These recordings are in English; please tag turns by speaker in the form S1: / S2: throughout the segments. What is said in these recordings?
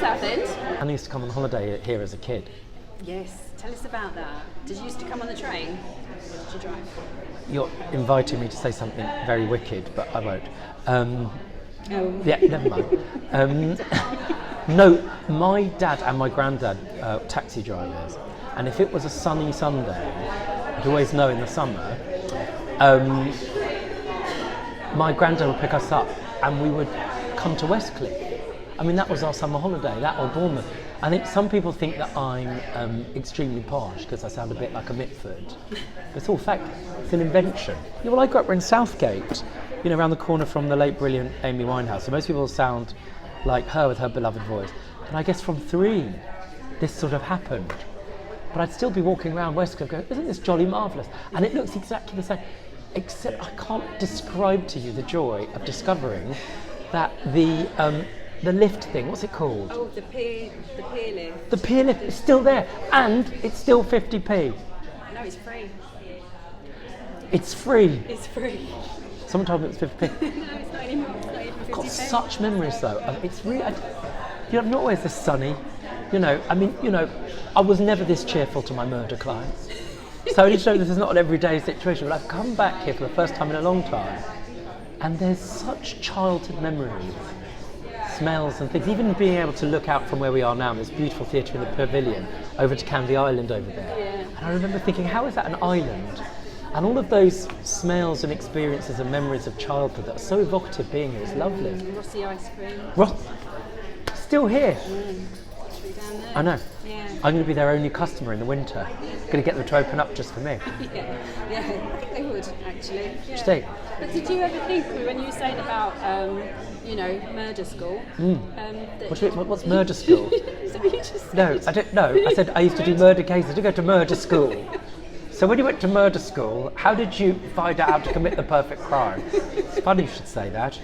S1: Southend.
S2: And I used to come on holiday here as a kid.
S1: Yes, tell us about that. Did you used to come on the train? Or did you drive?
S2: You're inviting me to say something very wicked, but I won't.
S1: Oh.
S2: Yeah, never mind. No, my dad and my granddad taxi drivers, and if it was a sunny Sunday, you always know in the summer, my granddad would pick us up and we would come to Westcliff. I mean, that was our summer holiday, that or Bournemouth. I think some people think that I'm extremely posh because I sound a bit like a Mitford. But it's all fact, it's an invention. Yeah, well, I grew up in Southgate, you know, around the corner from the late brilliant Amy Winehouse. So most people sound like her with her beloved voice. But I guess from 3, this sort of happened. But I'd still be walking around Westcliff going, isn't this jolly marvellous? And it looks exactly the same. Except I can't describe to you the joy of discovering that the lift thing, what's it called?
S1: Oh, the pier lift.
S2: The pier lift is still there, and it's still 50p.
S1: No, it's free.
S2: It's free.
S1: It's free.
S2: Someone told me it was 50p.
S1: No, it's not anymore. It's not even 50p.
S2: I've got such memories though. It's really, you know, I'm not always this sunny. You know, I mean, you know, I was never this cheerful to my murder clients. So I need to know this is not an everyday situation, but I've come back here for the first time in a long time, and there's such childhood memories, smells and things. Even being able to look out from where we are now, this beautiful theatre in the Pavilion, over to Canvey Island over there.
S1: Yeah.
S2: And I remember thinking, how is that an island? And all of those smells and experiences and memories of childhood that are so evocative being here, it's lovely.
S1: Rossi ice cream.
S2: Still here.
S1: Down there.
S2: I know.
S1: Yeah.
S2: I'm going to be their only customer in the winter. Going to get them to open up just for me.
S1: Yeah, I think they would actually. Yeah.
S2: Stay.
S1: But did you ever think, when you were saying about, you know, murder school? That
S2: What's murder school?
S1: So you just
S2: No, I don't know. I said I used to do murder cases. I did go to murder school. So when you went to murder school, how did you find out how to commit the perfect crime? It's funny you should say that.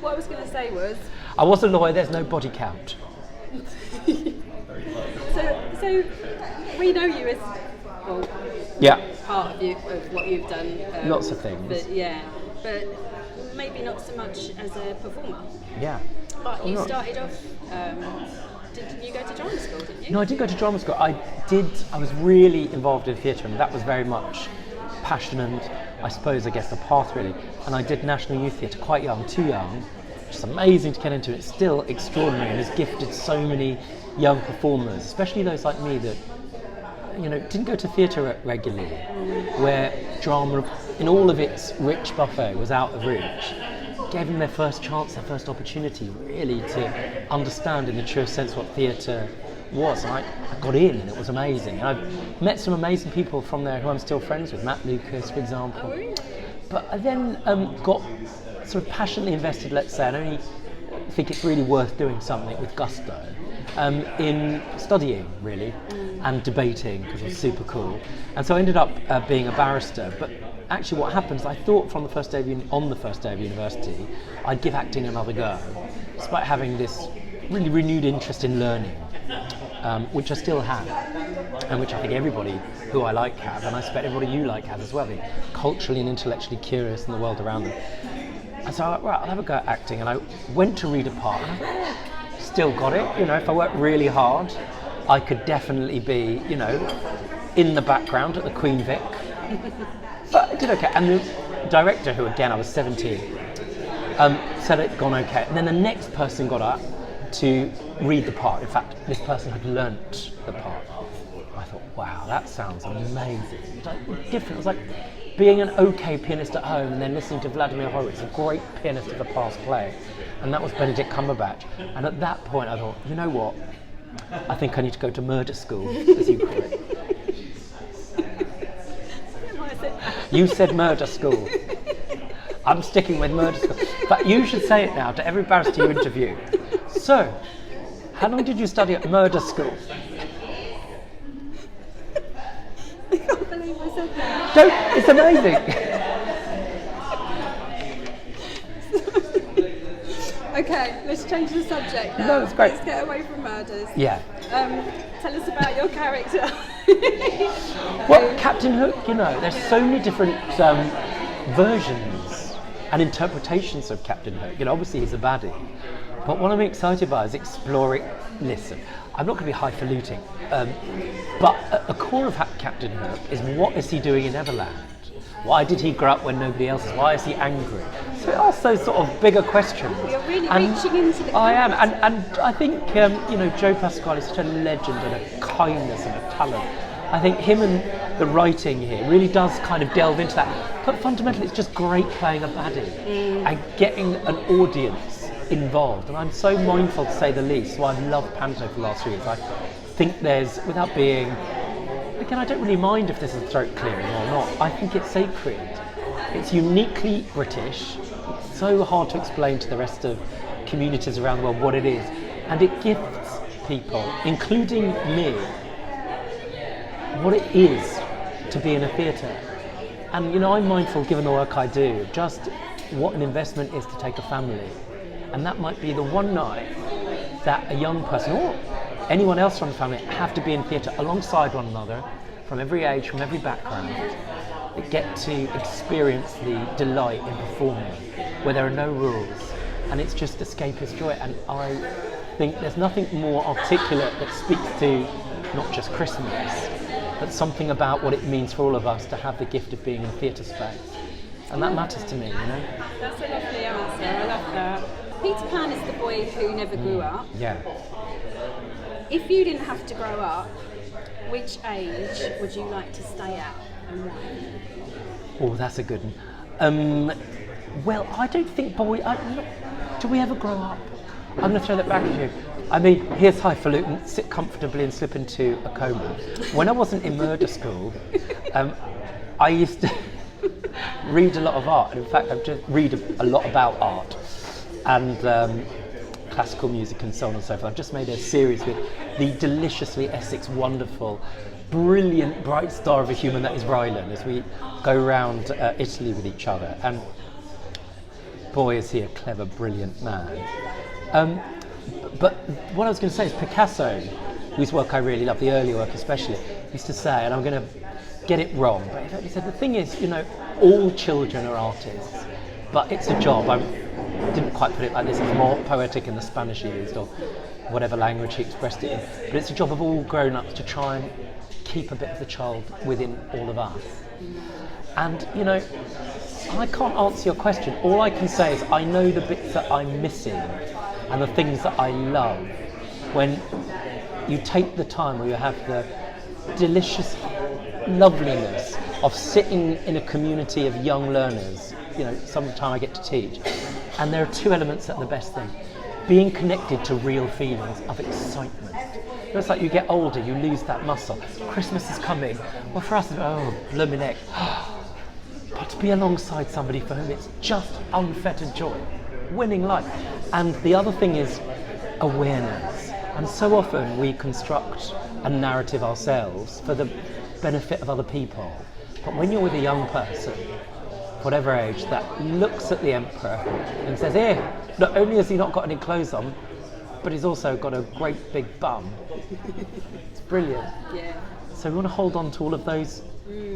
S1: What I was going to say was...
S2: I was a lawyer, there's no body count.
S1: So we know you as, well,
S2: Yeah.
S1: part of what you've done.
S2: Lots of things.
S1: But maybe not so much as a performer.
S2: Yeah.
S1: But you started off, did you go to drama school, didn't you?
S2: No, I didn't go to drama school. I was really involved in theatre, and that was very much passion and, I guess, the path really. And I did National Youth Theatre quite young, too young. It's amazing to get into it. It's still extraordinary and has gifted so many young performers, especially those like me that, you know, didn't go to theatre regularly, where drama, in all of its rich buffet, was out of reach. Gave them their first chance, their first opportunity, really, to understand in the truest sense what theatre was. And I got in, and it was amazing. And I've met some amazing people from there who I'm still friends with, Matt Lucas, for example.
S1: Oh, really?
S2: But I then got sort of passionately invested, let's say, and only think it's really worth doing something with gusto, in studying, really, and debating, because it was super cool. And so I ended up being a barrister. But actually what happened is I thought on the first day of university, I'd give acting another go, despite having this really renewed interest in learning, which I still have, and which I think everybody who I like have, and I expect everybody you like have as well, being culturally and intellectually curious in the world around them. And so I thought, right, I'll have a go at acting, and I went to read a part, and I thought, still got it, you know, if I worked really hard, I could definitely be, you know, in the background at the Queen Vic. But I did okay, and the director, who again I was 17, said it'd gone okay, and then the next person got up to read the part. In fact, this person had learnt the part. I thought, wow, that sounds amazing. It was like different. It was like being an okay pianist at home and then listening to Vladimir Horowitz, a great pianist of a past play, and that was Benedict Cumberbatch. And at that point, I thought, you know what? I think I need to go to murder school, as you call it. You said murder school. I'm sticking with murder school. But you should say it now to every barrister you interview. So, how long did you study at murder school?
S1: I can't believe I said that.
S2: Don't, it's amazing.
S1: Okay, let's change the subject now.
S2: No, it's great.
S1: Let's get away from murders.
S2: Yeah.
S1: Tell us about your character.
S2: Well, Captain Hook, you know, there's so many different versions and interpretations of Captain Hook. You know, obviously he's a baddie, But what I'm excited about is exploring. Listen, I'm not going to be highfalutin, but at the core of Captain Hook is what is he doing in Everland? Why did he grow up when nobody else is? Why is he angry? So it asks those sort of bigger questions.
S1: You're really reaching into the.
S2: I am, and I think Joe Pasquale is such a legend and a kindness and a talent. I think him and the writing here really does kind of delve into that. But fundamentally, it's just great playing a baddie and getting an audience involved. And I'm so mindful, to say the least. So I've loved Panto for the last 3 years. I think there's, without being, again, I don't really mind if this is throat clearing or not. I think it's sacred. It's uniquely British. It's so hard to explain to the rest of communities around the world what it is. And it gifts people, including me, what it is to be in a theatre. And I'm mindful, given the work I do, just what an investment is to take a family. And that might be the one night that a young person or anyone else from the family have to be in theatre alongside one another, from every age, from every background, that get to experience the delight in performing, where there are no rules. And it's just escapist joy. And I think there's nothing more articulate that speaks to not just Christmas, but something about what it means for all of us to have the gift of being in theatre space. And that matters to me,
S1: That's a lovely answer, I love that. Peter Pan is the boy who never grew up.
S2: Yeah.
S1: If you didn't have to grow up, which age would you like to stay at and why?
S2: Oh, that's a good one. Well, I don't think do we ever grow up? I'm going to throw that back at you. I mean, here's highfalutin, sit comfortably and slip into a coma. When I wasn't in murder school, I used to read a lot of art. In fact, I've just read a lot about art and classical music and so on and so forth. I've just made a series with the deliciously Essex, wonderful, brilliant, bright star of a human that is Rylan, as we go around Italy with each other. And boy, is he a clever, brilliant man. But what I was going to say is Picasso, whose work I really love, the early work especially, used to say, and I'm going to get it wrong, but he said, the thing is, all children are artists, but it's a job. I didn't quite put it like this, it's more poetic in the Spanish he used, or whatever language he expressed it in, but it's a job of all grown-ups to try and keep a bit of the child within all of us. And, I can't answer your question. All I can say is I know the bits that I'm missing and the things that I love when you take the time, or you have the delicious loveliness of sitting in a community of young learners. Sometime I get to teach, and there are two elements that are the best thing: being connected to real feelings of excitement. It's like you get older, you lose that muscle. Christmas is coming. Well, for us, blooming heck. But to be alongside somebody for whom it's just unfettered joy, winning life. And the other thing is awareness. And so often we construct a narrative ourselves for the benefit of other people. But when you're with a young person, whatever age, that looks at the emperor and says, not only has he not got any clothes on, but he's also got a great big bum. It's brilliant.
S1: Yeah.
S2: So we want to hold on to all of those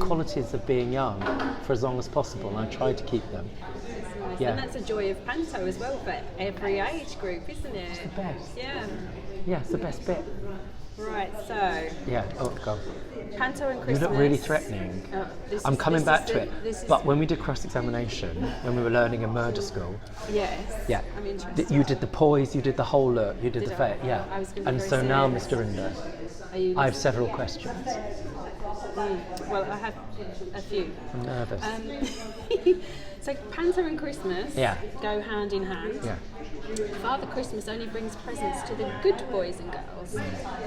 S2: qualities of being young for as long as possible, and I try to keep them.
S1: That's nice.
S2: Yeah.
S1: And that's a joy of Panto as well for every age group, isn't it?
S2: It's the best.
S1: Yeah.
S2: Yeah, it's the best bit.
S1: Right, so
S2: Yeah, go.
S1: Panto and Christmas.
S2: You look really threatening. I'm coming back to it. But when we did cross-examination, when we were learning in murder school,
S1: yes,
S2: yeah,
S1: I'm interested.
S2: you did the poise, you did the whole look, you did the face, yeah.
S1: I was gonna be
S2: And
S1: very
S2: so now,
S1: serious.
S2: Mr. Rinder,
S1: Are you
S2: I have several questions.
S1: Well, I have a few.
S2: I'm nervous.
S1: So Panto and Christmas go hand in hand.
S2: Yeah.
S1: Father Christmas only brings presents to the good boys and girls.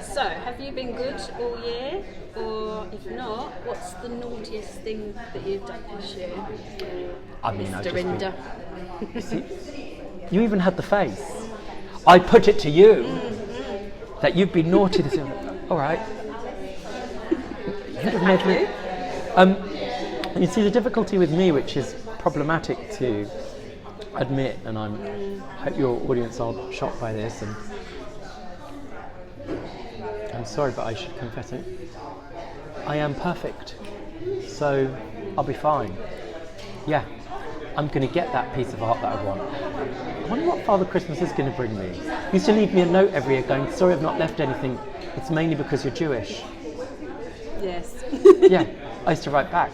S1: So, have you been good all year? Or if not, what's the naughtiest thing that you've done this year?
S2: I mean,
S1: Mr. Rinder.
S2: See, you even had the face. I put it to you that you've been naughty this year. All right.
S1: Thank you.
S2: And you see the difficulty with me, which is problematic to admit, and I hope your audience aren't shocked by this, and I'm sorry, but I should confess it. I am perfect, so I'll be fine. Yeah, I'm going to get that piece of art that I want. wonder what Father Christmas is going to bring me. He used to leave me a note every year going, sorry I've not left anything, it's mainly because you're Jewish.
S1: Yes.
S2: Yeah, I used to write back.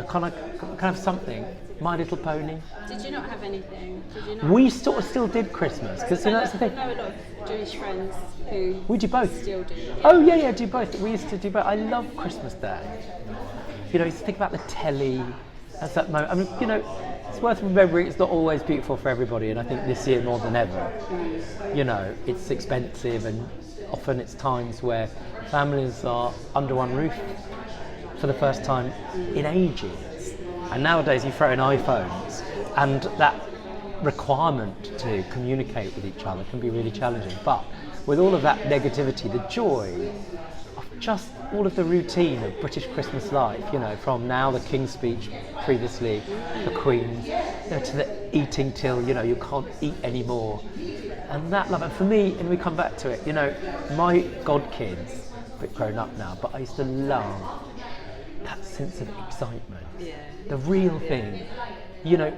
S2: Can I have something? My Little Pony.
S1: Did you not have anything? Did you not?
S2: We sort of still did Christmas, because that's the
S1: I
S2: thing.
S1: know a lot of Jewish friends who
S2: We do both.
S1: still do. Yeah.
S2: Oh yeah, do both. We used to do both. I love Christmas Day. You know, you used to think about the telly as that moment. I mean, you know, it's worth remembering it's not always beautiful for everybody, and I think this year more than ever. You know, it's expensive, and often it's times where families are under one roof for the first time in ages. And nowadays you throw in iPhones, and that requirement to communicate with each other can be really challenging. But with all of that negativity, the joy of just all of the routine of British Christmas life, you know, from now the King's speech, previously the Queen, you know, to the eating till, you know, you can't eat anymore. And that love, and for me, and we come back to it, you know, my godkids, a bit grown up now, but I used to love that sense of excitement.
S1: Yeah.
S2: The real thing, you know,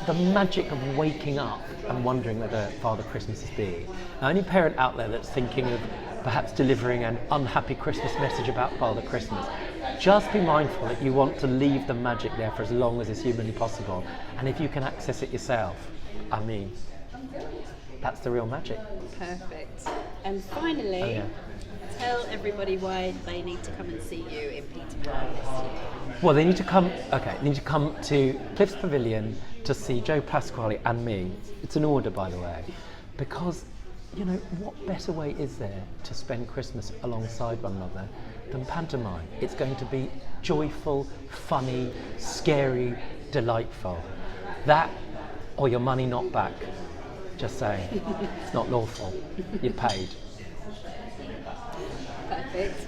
S2: the magic of waking up and wondering whether Father Christmas is being. Now, any parent out there that's thinking of perhaps delivering an unhappy Christmas message about Father Christmas, just be mindful that you want to leave the magic there for as long as is humanly possible. And if you can access it yourself, I mean, that's the real magic.
S1: Perfect. And finally, tell everybody why they need to come and see you in Peterborough this year.
S2: Well, they need to come. Okay, they need to come to Cliff's Pavilion to see Joe Pasquale and me. It's an order, by the way, because you know what better way is there to spend Christmas alongside one another than pantomime? It's going to be joyful, funny, scary, delightful. That, or your money not back. Just saying, it's not lawful. You're paid.
S1: Perfect.